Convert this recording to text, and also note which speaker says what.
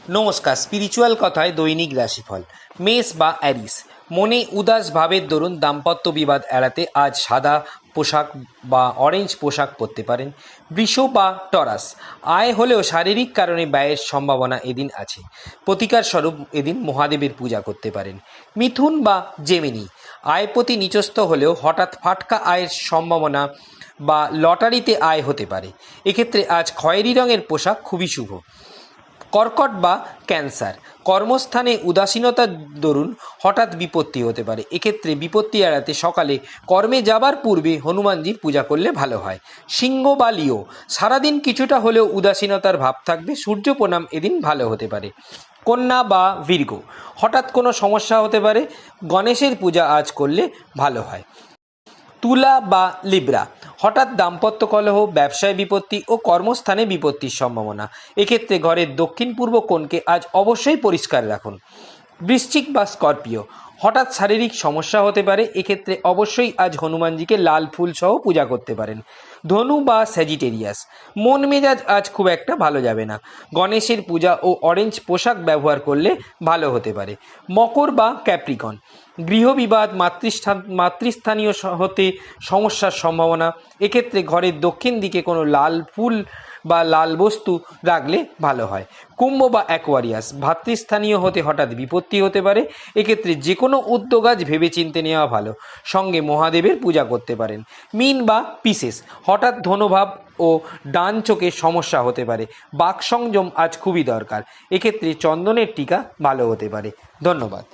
Speaker 1: নমস্কার, স্পিরিচুয়াল কথায় দৈনিক রাশিফল। মেষ বা অ্যারিস, মনে উদাস ভাবের দরুন দাম্পত্য বিবাদ এড়াতে আজ সাদা পোশাক বা অরেঞ্জ পোশাক পরতে পারেন। বৃষ বা টরাস, আয় হলেও শারীরিক কারণে ব্যয়ের সম্ভাবনা এদিন আছে। প্রতিকার স্বরূপ এদিন মহাদেবের পূজা করতে পারেন। মিথুন বা জেমিনি, আয়পতি নিচস্থ হলেও হঠাৎ ফাটকা আয়ের সম্ভাবনা বা লটারিতে আয় হতে পারে। এক্ষেত্রে আজ খয়েরি রঙের পোশাক খুবই শুভ। কর্কট বা ক্যান্সার, কর্মস্থানে উদাসীনতার দরুন হঠাৎ বিপত্তি হতে পারে। এক্ষেত্রে বিপত্তি এড়াতে সকালে কর্মে যাবার পূর্বে হনুমানজির পূজা করলে ভালো হয়। সিংহ বা লিও, সারাদিন কিছুটা হলেও উদাসীনতার ভাব থাকবে। সূর্য প্রণাম এদিন ভালো হতে পারে। কন্যা বা বৃষ, হঠাৎ কোনো সমস্যা হতে পারে। গণেশের পূজা আজ করলে ভালো হয়। তুলা বা লিব্রা, হঠাৎ দাম্পত্য কলহ, ব্যবসায় বিপত্তি ও কর্মস্থানে বিপত্তির সম্ভাবনা। এক্ষেত্রে ঘরের দক্ষিণ পূর্ব কোণকে আজ অবশ্যই পরিষ্কার রাখুন। বৃশ্চিক বা স্করপিও, হঠাৎ শারীরিক সমস্যা হতে পারে। এক্ষেত্রে অবশ্যই আজ হনুমানজিকে লাল ফুল সহ পূজা করতে পারেন। ধনু বা স্যাজিটেরিয়াস, মন মেজাজ আজ খুব একটা ভালো যাবে না। গণেশের পূজা ও অরেঞ্জ পোশাক ব্যবহার করলে ভালো হতে পারে। মকর বা ক্যাপ্রিকন, গৃহবিবাদ, মাতৃস্থানীয় হতে সমস্যার সম্ভাবনা। এক্ষেত্রে ঘরের দক্ষিণ দিকে কোনো লাল ফুল বা লাল বস্তু রাখলে ভালো হয়। কুম্ভ বা অ্যাকোয়ারিয়াস, ভাতৃস্থানীয় হতে হঠাৎ বিপত্তি হতে পারে। এক্ষেত্রে যে কোনো উদ্যোগ আজ ভেবেচিন্তে নেওয়া ভালো। সঙ্গে মহাদেবের পূজা করতে পারেন। মীন বা পিসেস, হঠাৎ ধনভাব ও ডান চোখে সমস্যা হতে পারে। বাক সংযম আজ খুবই দরকার। এক্ষেত্রে চন্দনের টিকা ভালো হতে পারে। ধন্যবাদ।